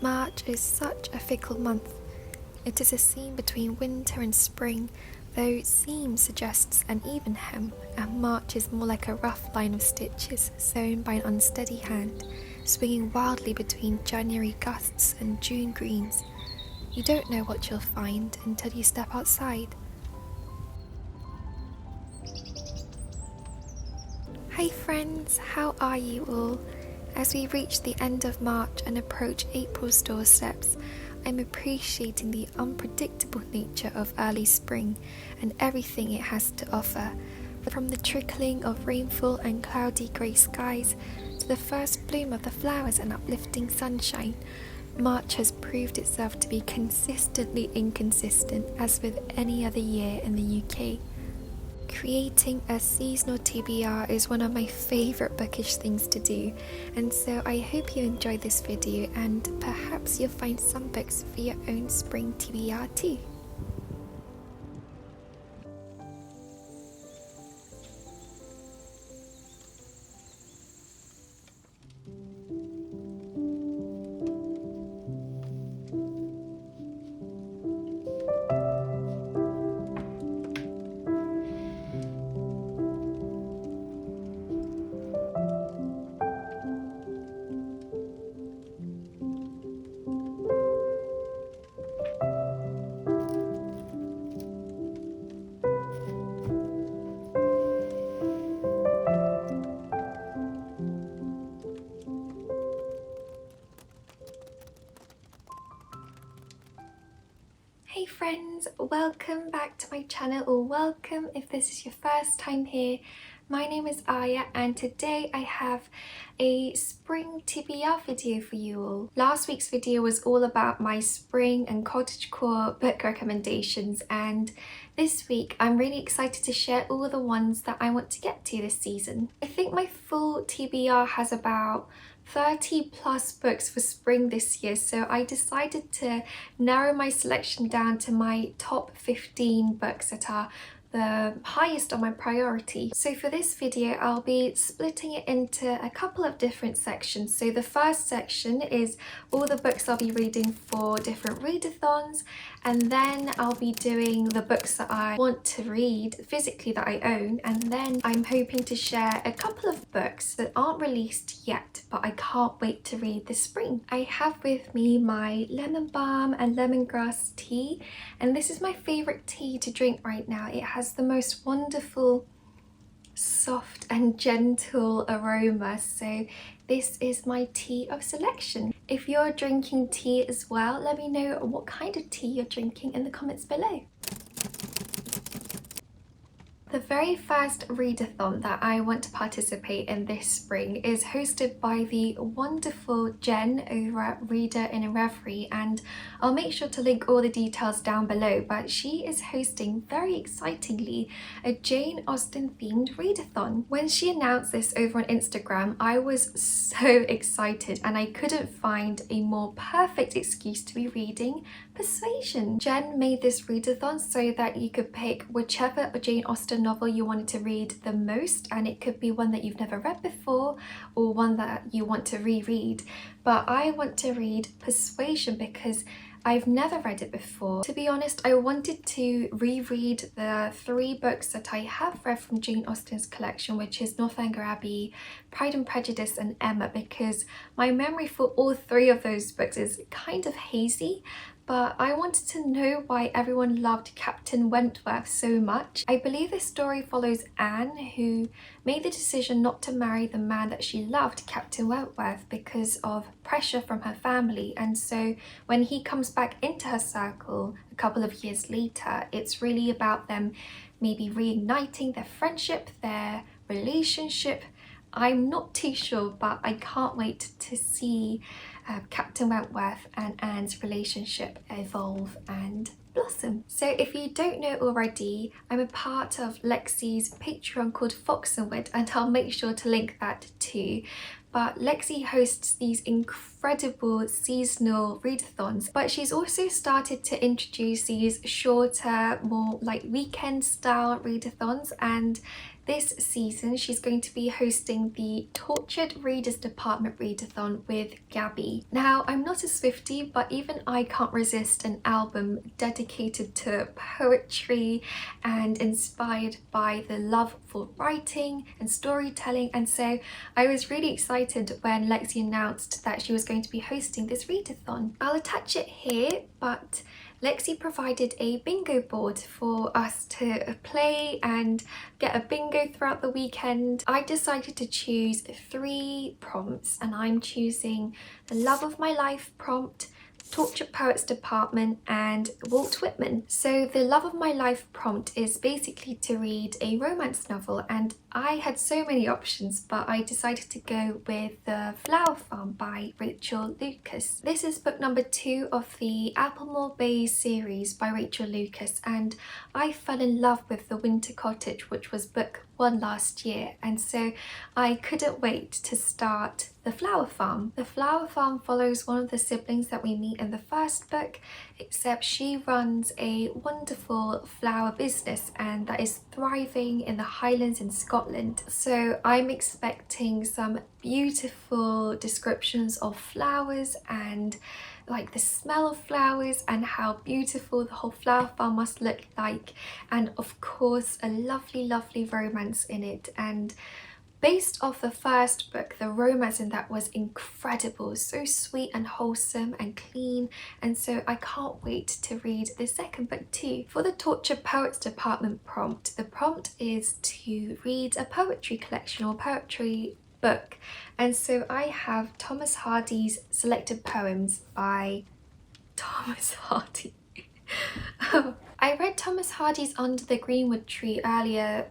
March is such a fickle month. It is a seam between winter and spring, though seam suggests an even hem, and March is more like a rough line of stitches sewn by an unsteady hand, swinging wildly between January gusts and June greens. You don't know what you'll find until you step outside. Hey friends, how are you all? As we reach the end of March and approach April's doorsteps, I'm appreciating the unpredictable nature of early spring and everything it has to offer, from the trickling of rainfall and cloudy grey skies to the first bloom of the flowers and uplifting sunshine. March has proved itself to be consistently inconsistent, as with any other year in the UK. Creating a seasonal TBR is one of my favourite bookish things to do, and so I hope you enjoy this video and perhaps you'll find some books for your own spring TBR too. Hey friends, welcome back to my channel, or welcome if this is your first time here. My name is Ahya and today I have a spring TBR video for you all. Last week's video was all about my spring and cottagecore book recommendations, and this week I'm really excited to share all the ones that I want to get to this season. I think my full TBR has about 30 plus books for spring this year, so I decided to narrow my selection down to my top 15 books that are the highest on my priority. So for this video I'll be splitting it into a couple of different sections. So the first section is all the books I'll be reading for different readathons, and then I'll be doing the books that I want to read physically that I own, and then I'm hoping to share a couple of books that aren't released yet but I can't wait to read this spring. I have with me my lemon balm and lemongrass tea, and this is my favourite tea to drink right now. It has the most wonderful soft and gentle aroma, so this is my tea of selection. If you're drinking tea as well, let me know what kind of tea you're drinking in the comments below. The very first readathon that I want to participate in this spring is hosted by the wonderful Jen over at Reader in a Reverie, and I'll make sure to link all the details down below, but she is hosting, very excitingly, a Jane Austen themed readathon. When she announced this over on Instagram, I was so excited and I couldn't find a more perfect excuse to be reading Persuasion. Jen made this readathon so that you could pick whichever Jane Austen novel you wanted to read the most, and it could be one that you've never read before or one that you want to reread. But I want to read Persuasion because I've never read it before. To be honest, I wanted to reread the 3 books that I have read from Jane Austen's collection, which is Northanger Abbey, Pride and Prejudice and Emma, because my memory for all 3 of those books is kind of hazy. But I wanted to know why everyone loved Captain Wentworth so much. I believe this story follows Anne, who made the decision not to marry the man that she loved, Captain Wentworth, because of pressure from her family. And so when he comes back into her circle a couple of years later, it's really about them maybe reigniting their friendship, their relationship. I'm not too sure, but I can't wait to see Captain Wentworth and Anne's relationship evolve and blossom. So if you don't know already, I'm a part of Lexi's Patreon called Fox and Wit, and I'll make sure to link that too. But Lexi hosts these incredible seasonal readathons, but she's also started to introduce these shorter, more like weekend style readathons, and this season she's going to be hosting the Tortured Readers Department Readathon with Gabby. Now, I'm not a Swiftie, but even I can't resist an album dedicated to poetry and inspired by the love for writing and storytelling, and so I was really excited when Lexi announced that she was going to be hosting this readathon. I'll attach it here, but Lexi provided a bingo board for us to play and get a bingo throughout the weekend. I decided to choose 3 prompts, and I'm choosing the Love of My Life prompt, Tortured Poets Department, and Walt Whitman. So the Love of My Life prompt is basically to read a romance novel, and I had so many options, but I decided to go with The Flower Farm by Rachel Lucas. This is book number 2 of the Applemore Bay series by Rachel Lucas, and I fell in love with The Winter Cottage, which was book 1 last year, and so I couldn't wait to start The Flower Farm. The Flower Farm follows one of the siblings that we meet in the first book, except she runs a wonderful flower business and that is thriving in the Highlands in Scotland. So I'm expecting some beautiful descriptions of flowers and like the smell of flowers and how beautiful the whole flower farm must look like, and of course a lovely romance in it. And based off the first book, the romance in that was incredible, so sweet and wholesome and clean, and so I can't wait to read the second book too. For the Tortured Poets Department prompt, the prompt is to read a poetry collection or poetry book, and so I have Thomas Hardy's Selected Poems by Thomas Hardy. I read Thomas Hardy's Under the Greenwood Tree earlier,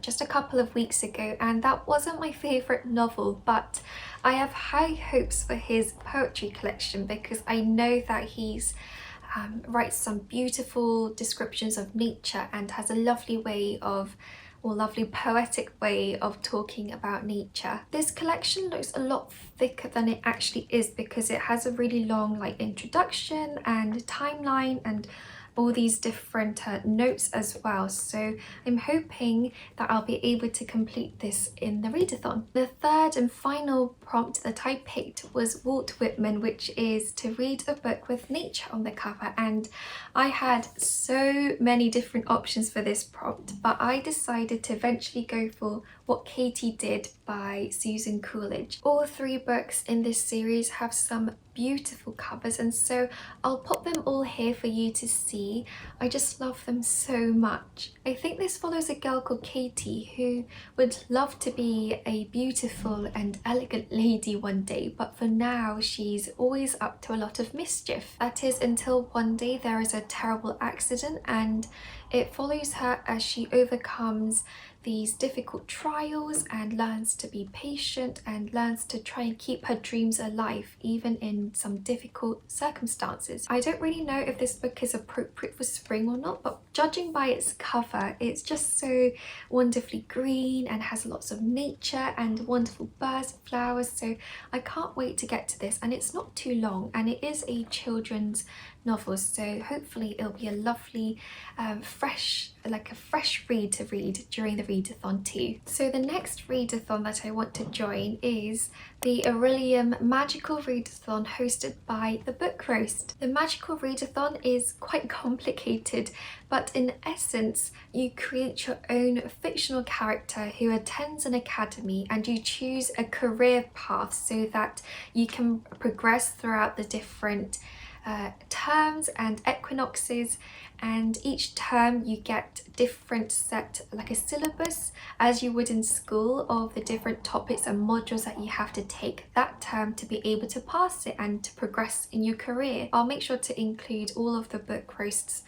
just a couple of weeks ago, and that wasn't my favourite novel, but I have high hopes for his poetry collection because I know that he's writes some beautiful descriptions of nature and has a lovely way of lovely poetic way of talking about nature. This collection looks a lot thicker than it actually is because it has a really long introduction and timeline and all these different notes as well, so I'm hoping that I'll be able to complete this in the readathon. The third and final prompt that I picked was Walt Whitman, which is to read a book with nature on the cover, and I had so many different options for this prompt, but I decided to eventually go for What Katie Did by Susan Coolidge. All 3 books in this series have some beautiful covers, and so I'll pop them all here for you to see. I just love them so much. I think this follows a girl called Katie who would love to be a beautiful and elegant lady one day, but for now she's always up to a lot of mischief. That is until one day there is a terrible accident, and it follows her as she overcomes these difficult trials and learns to be patient and learns to try and keep her dreams alive even in some difficult circumstances. I don't really know if this book is appropriate for spring or not, but judging by its cover, it's just so wonderfully green and has lots of nature and wonderful birds and flowers, so I can't wait to get to this. And it's not too long, and it is a children's novel, so hopefully it'll be a lovely fresh read to read during the readathon too. So the next readathon that I want to join is the Orilium Magical Readathon hosted by the Book Roast. The Magical Readathon is quite complicated, but in essence you create your own fictional character who attends an academy, and you choose a career path so that you can progress throughout the different terms and equinoxes, and each term you get different set, like a syllabus as you would in school, of the different topics and modules that you have to take that term to be able to pass it and to progress in your career. I'll make sure to include all of the Book Roast's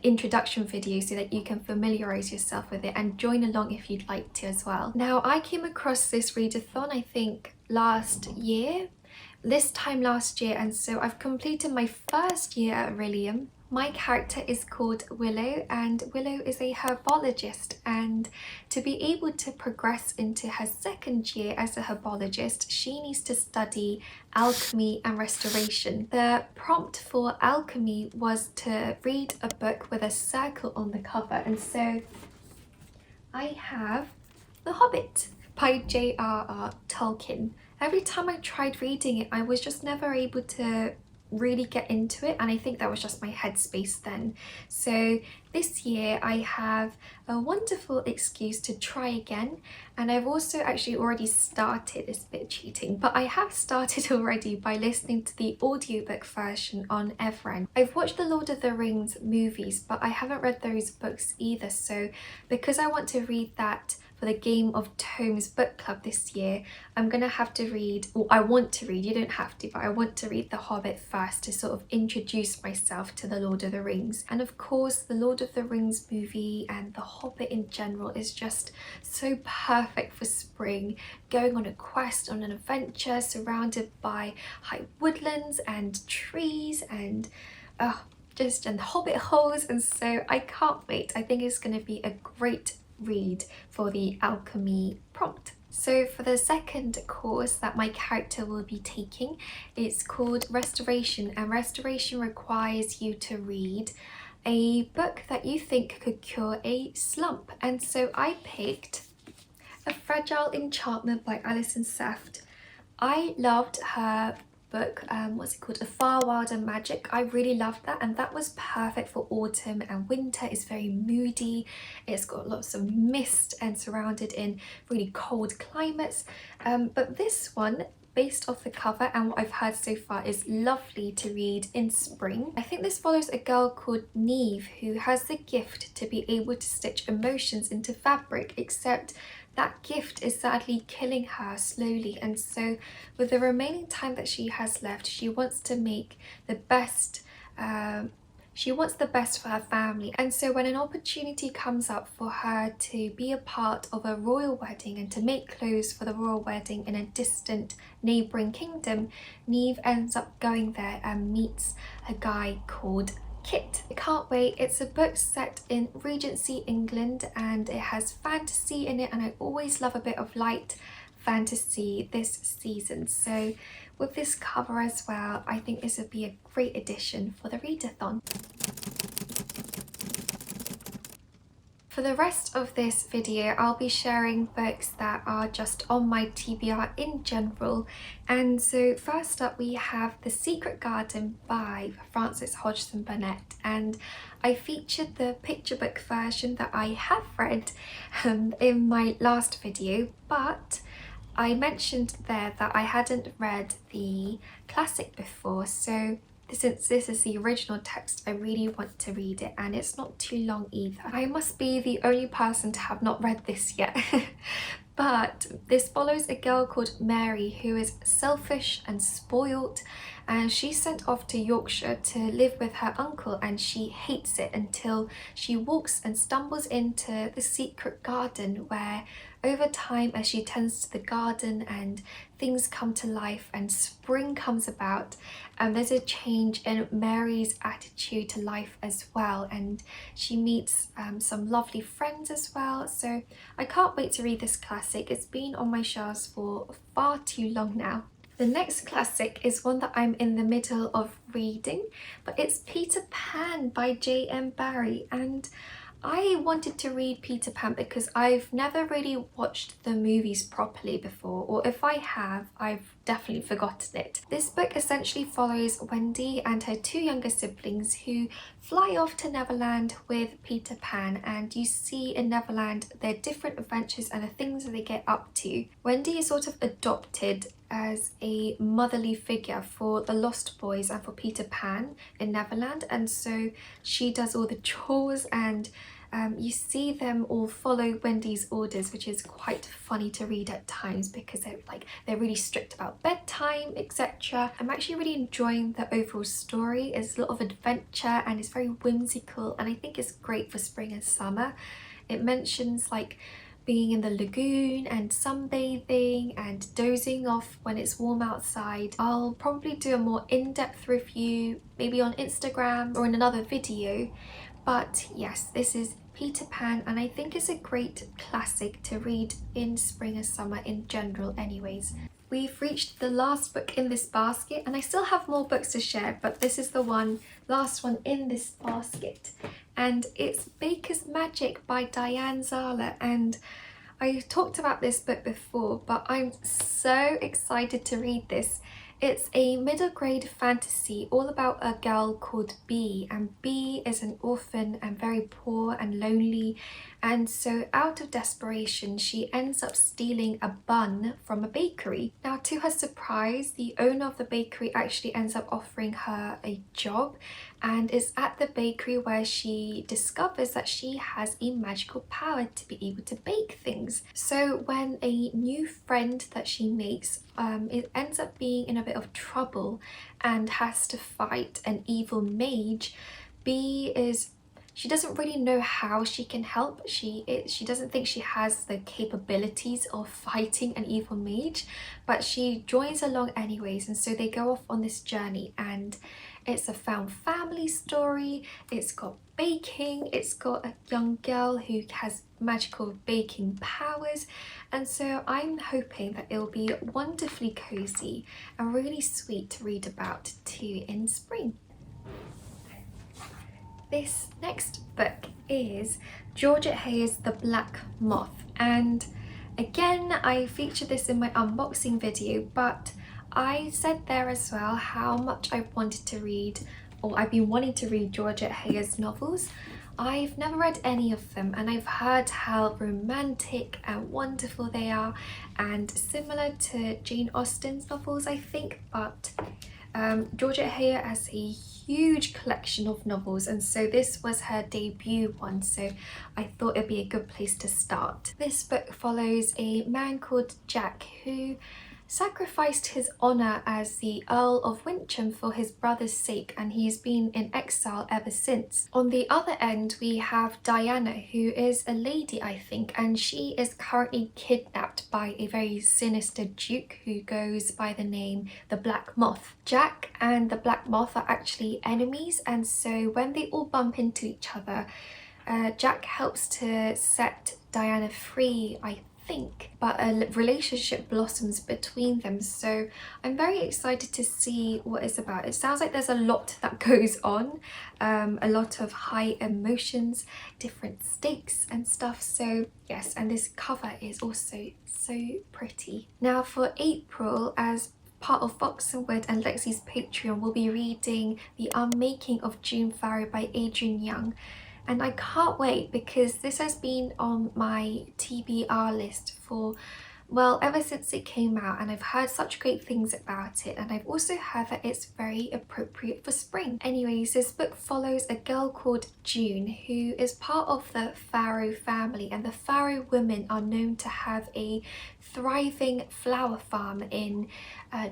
introduction videos so that you can familiarize yourself with it and join along if you'd like to as well. Now, I came across this readathon I think this time last year, and so I've completed my first year at Orilium. My character is called Willow, and Willow is a herbologist, and to be able to progress into her second year as a herbologist, she needs to study alchemy and restoration. The prompt for alchemy was to read a book with a circle on the cover, and so I have The Hobbit by J.R.R. Tolkien. Every time I tried reading it, I was just never able to really get into it, and I think that was just my headspace then. So this year I have a wonderful excuse to try again, and I've also actually already started. It's a bit cheating, but I have started already by listening to the audiobook version on Everend. I've watched the Lord of the Rings movies, but I haven't read those books either, so because I want to read that for the Game of Tomes book club this year, I'm gonna have to read, or I want to read, you don't have to, but I want to read The Hobbit first to sort of introduce myself to the Lord of the Rings. And of course, the Lord of the Rings movie and The Hobbit in general is just so perfect for spring, going on a quest, on an adventure, surrounded by high woodlands and trees and and hobbit holes, and so I can't wait. I think it's going to be a great read for the alchemy prompt. So for the second course that my character will be taking, it's called Restoration, and Restoration requires you to read a book that you think could cure a slump. And so I picked A Fragile Enchantment by Alison Seft. I loved her book, what's it called, A Far Wilder Magic. I really loved that, and that was perfect for autumn and winter. It's very moody, it's got lots of mist and surrounded in really cold climates, but this one, based off the cover and what I've heard so far, is lovely to read in spring. I think this follows a girl called Neve who has the gift to be able to stitch emotions into fabric, except that gift is sadly killing her slowly, and so with the remaining time that she has left, she wants to make the best she wants the best for her family. And so when an opportunity comes up for her to be a part of a royal wedding and to make clothes for the royal wedding in a distant neighbouring kingdom, Neve ends up going there and meets a guy called Kit. I can't wait. It's a book set in Regency England and it has fantasy in it, and I always love a bit of light fantasy this season. So with this cover as well, I think this would be a great addition for the readathon. For the rest of this video, I'll be sharing books that are just on my TBR in general. And so first up we have The Secret Garden by Frances Hodgson Burnett, and I featured the picture book version that I have read in my last video, but I mentioned there that I hadn't read the classic before, so since this is the original text, I really want to read it, and it's not too long either. I must be the only person to have not read this yet. But this follows a girl called Mary who is selfish and spoilt, and she's sent off to Yorkshire to live with her uncle, and she hates it until she walks and stumbles into the secret garden, where over time, as she tends to the garden and things come to life and spring comes about, there's a change in Mary's attitude to life as well, and she meets some lovely friends as well. So I can't wait to read this classic. It's been on my shelves for far too long now. The next classic is one that I'm in the middle of reading, but it's Peter Pan by J.M. Barrie, and I wanted to read Peter Pan because I've never really watched the movies properly before, or if I have, I've definitely forgotten it. This book essentially follows Wendy and her two younger siblings who fly off to Neverland with Peter Pan, and you see in Neverland their different adventures and the things that they get up to. Wendy is sort of adopted as a motherly figure for the Lost Boys and for Peter Pan in Neverland, and so she does all the chores, and you see them all follow Wendy's orders, which is quite funny to read at times because they're really strict about bedtime, etc. I'm actually really enjoying the overall story. It's a lot of adventure and it's very whimsical, and I think it's great for spring and summer. It mentions like being in the lagoon and sunbathing and dozing off when it's warm outside. I'll probably do a more in-depth review maybe on Instagram or in another video, but yes, this is Peter Pan, and I think it's a great classic to read in spring and summer in general anyways. We've reached the last book in this basket, and I still have more books to share, but this is the last one in this basket, and it's Baker's Magic by Diane Zala. And I talked about this book before, but I'm so excited to read this. It's a middle grade fantasy all about a girl called B, and B is an orphan and very poor and lonely, and so out of desperation she ends up stealing a bun from a bakery. Now, to her surprise, the owner of the bakery actually ends up offering her a job, and it's at the bakery where she discovers that she has a magical power to be able to bake things. So when a new friend that she makes it ends up being in a bit of trouble and has to fight an evil mage, she doesn't really know how she can help. She doesn't think she has the capabilities of fighting an evil mage, but she joins along anyways, and so they go off on this journey, and it's a found family story. It's got baking, it's got a young girl who has magical baking powers, and so I'm hoping that it'll be wonderfully cozy and really sweet to read about too in spring. This next book is Georgette Heyer's The Black Moth, and again I featured this in my unboxing video, but I said there as well how much I wanted to read, or I've been wanting to read, Georgette Heyer's novels. I've never read any of them, and I've heard how romantic and wonderful they are, and similar to Jane Austen's novels, I think, but Georgette Heyer has a huge collection of novels, and so this was her debut one, so I thought it'd be a good place to start. This book follows a man called Jack who sacrificed his honour as the Earl of Wincham for his brother's sake, and he's been in exile ever since. On the other end we have Diana, who is a lady, I think, and she is currently kidnapped by a very sinister duke who goes by the name the Black Moth. Jack and the Black Moth are actually enemies, and so when they all bump into each other, Jack helps to set Diana free, I think, but a relationship blossoms between them, so I'm very excited to see what it's about. It sounds like there's a lot that goes on, a lot of high emotions, different stakes and stuff, so yes, and this cover is also so pretty. Now for April, as part of Foxenwood and Lexi's Patreon, we'll be reading The Unmaking of June Farrow by Adrian Young. And I can't wait because this has been on my TBR list for, well, ever since it came out, and I've heard such great things about it, and I've also heard that it's very appropriate for spring. Anyways, this book follows a girl called June who is part of the Farrow family, and the Farrow women are known to have a thriving flower farm in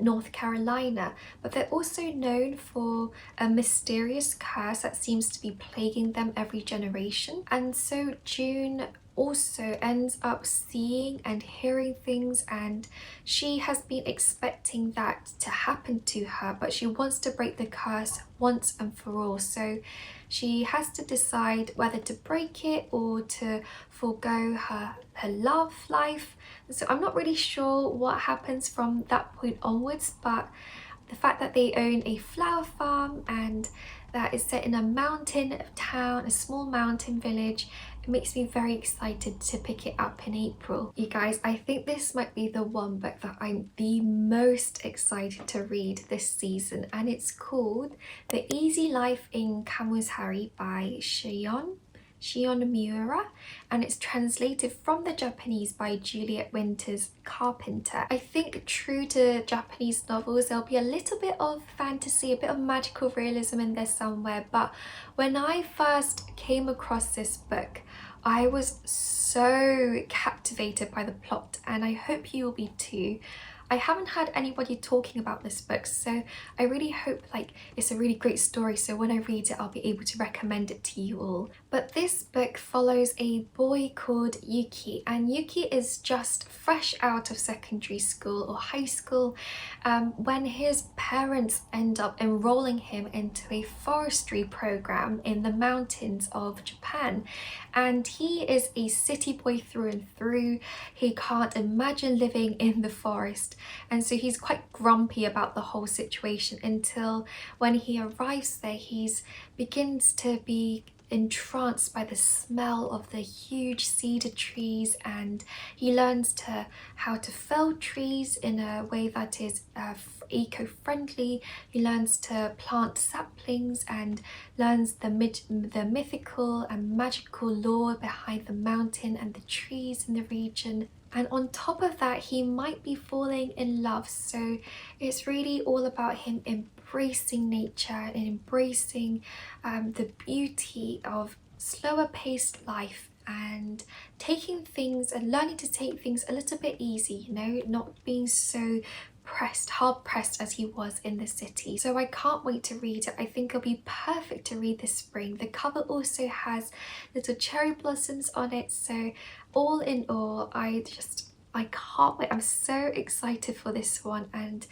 North Carolina, but they're also known for a mysterious curse that seems to be plaguing them every generation. And so June also ends up seeing and hearing things, and she has been expecting that to happen to her, but she wants to break the curse once and for all. So she has to decide whether to break it or to forego her love life. So I'm not really sure what happens from that point onwards, but the fact that they own a flower farm and that is set in a mountain town, a small mountain village, it makes me very excited to pick it up in April. You guys, I think this might be the one book that I'm the most excited to read this season, and it's called The Easy Life in Kamusari by Shion Miura, and it's translated from the Japanese by Juliet Winters Carpenter. I think true to Japanese novels, there'll be a little bit of fantasy, a bit of magical realism in there somewhere, but when I first came across this book, I was so captivated by the plot, and I hope you will be too. I haven't had anybody talking about this book, so I really hope it's a really great story, so when I read it I'll be able to recommend it to you all. But this book follows a boy called Yuki, and Yuki is just fresh out of secondary school or high school when his parents end up enrolling him into a forestry program in the mountains of Japan, and he is a city boy through and through. He can't imagine living in the forest, and so he's quite grumpy about the whole situation until when he arrives there he begins to be entranced by the smell of the huge cedar trees, and he learns how to fell trees in a way that is eco-friendly. He learns to plant saplings and learns the mythical and magical lore behind the mountain and the trees in the region. And on top of that, he might be falling in love. So it's really all about him embracing nature and embracing the beauty of slower paced life, and taking things and learning to take things a little bit easy, you know, not being so hard pressed as he was in the city. So I can't wait to read it. I think it'll be perfect to read this spring. The cover also has little cherry blossoms on it, so all in all, I can't wait. I'm so excited for this one, and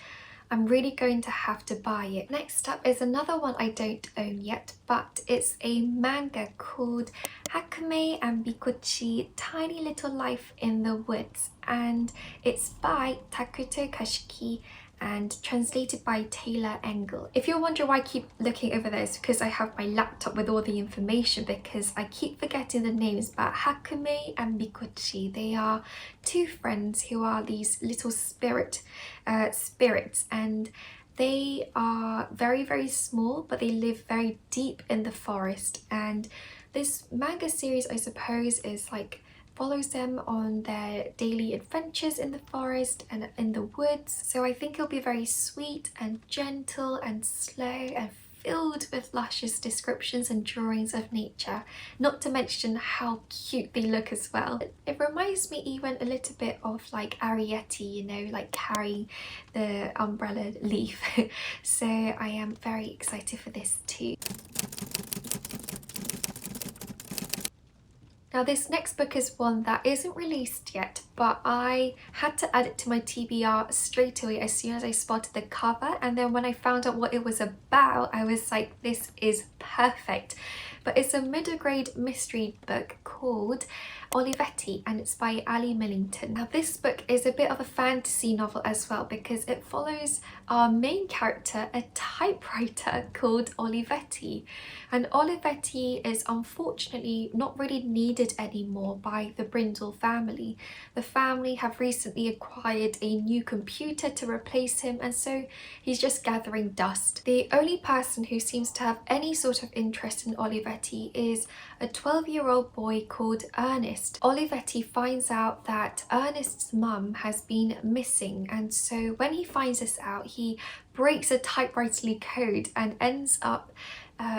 I'm really going to have to buy it. Next up is another one I don't own yet, but it's a manga called Hakume and Bikochi, Tiny Little Life in the Woods, and it's by Takuto Kashiki and translated by Taylor Engel. If you're wondering why I keep looking over there, it's because I have my laptop with all the information, because I keep forgetting the names. But Hakume and Bikochi, they are two friends who are these little spirits, and they are very small, but they live very deep in the forest. And this manga series, I suppose, is like follows them on their daily adventures in the forest and in the woods. So I think it'll be very sweet and gentle and slow and filled with luscious descriptions and drawings of nature, not to mention how cute they look as well. It reminds me even a little bit of like Arrietty, you know, like carrying the umbrella leaf. So I am very excited for this too. Now this next book is one that isn't released yet, but I had to add it to my TBR straight away as soon as I spotted the cover, and then when I found out what it was about, I was like, this is perfect. But it's a middle grade mystery book called Olivetti, and it's by Ali Millington. Now this book is a bit of a fantasy novel as well, because it follows our main character, a typewriter called Olivetti. And Olivetti is unfortunately not really needed anymore by the Brindle family. The family have recently acquired a new computer to replace him, and so he's just gathering dust. The only person who seems to have any sort of interest in Olivetti is a 12-year-old boy called Ernest. Olivetti finds out that Ernest's mum has been missing, and so when he finds this out, he breaks a typewriterly code and ends up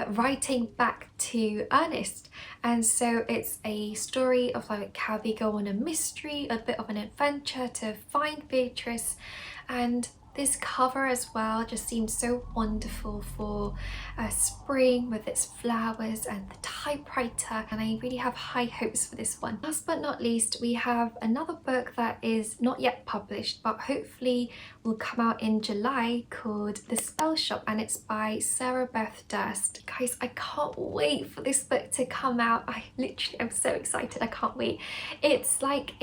writing back to Ernest. And so it's a story of like how they go on a mystery, a bit of an adventure to find Beatrice. And this cover as well just seems so wonderful for spring with its flowers and the typewriter, and I really have high hopes for this one. Last but not least, we have another book that is not yet published but hopefully will come out in July, called The Spell Shop, and it's by Sarah Beth Durst. Guys, I can't wait for this book to come out. I literally am so excited. I can't wait. It's like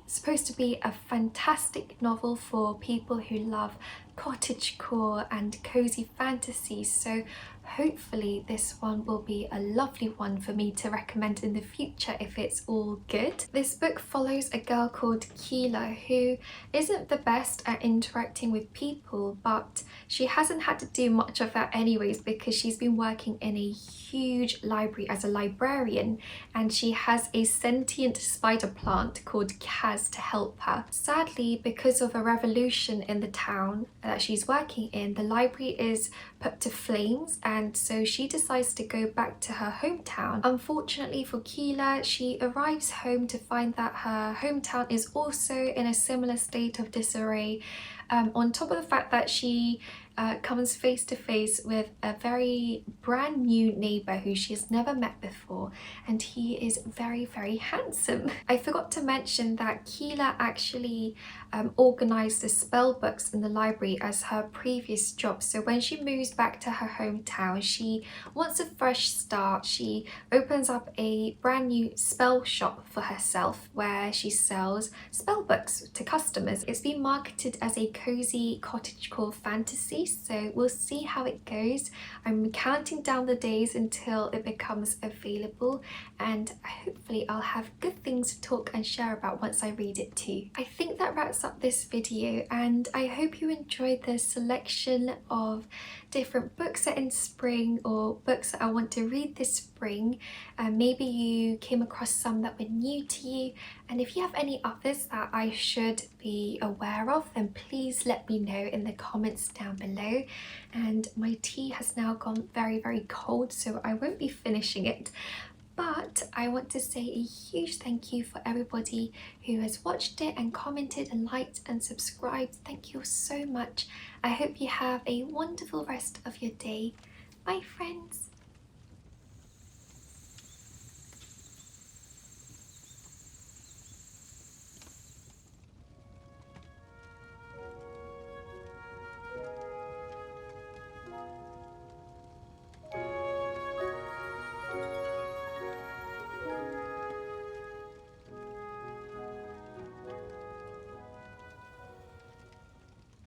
supposed to be a fantastic novel for people who love cottagecore and cozy fantasy, so hopefully this one will be a lovely one for me to recommend in the future if it's all good. This book follows a girl called Keela who isn't the best at interacting with people, but she hasn't had to do much of that anyways because she's been working in a huge library as a librarian, and she has a sentient spider plant called Kaz to help her. Sadly, because of a revolution in the town that she's working in, the library is put to flames, and so she decides to go back to her hometown. Unfortunately for Keela, she arrives home to find that her hometown is also in a similar state of disarray, on top of the fact that she comes face to face with a very brand new neighbour who she has never met before, and he is very handsome. I forgot to mention that Keela actually organise the spell books in the library as her previous job. So when she moves back to her hometown, she wants a fresh start. She opens up a brand new spell shop for herself where she sells spell books to customers. It's been marketed as a cozy cottagecore fantasy, so we'll see how it goes. I'm counting down the days until it becomes available, and hopefully I'll have good things to talk and share about once I read it too. I think that wraps up this video, and I hope you enjoyed the selection of different books set in spring or books that I want to read this spring. Maybe you came across some that were new to you, and if you have any others that I should be aware of, then please let me know in the comments down below. And my tea has now gone very cold, so I won't be finishing it. But I want to say a huge thank you for everybody who has watched it and commented and liked and subscribed. Thank you so much. I hope you have a wonderful rest of your day. Bye friends.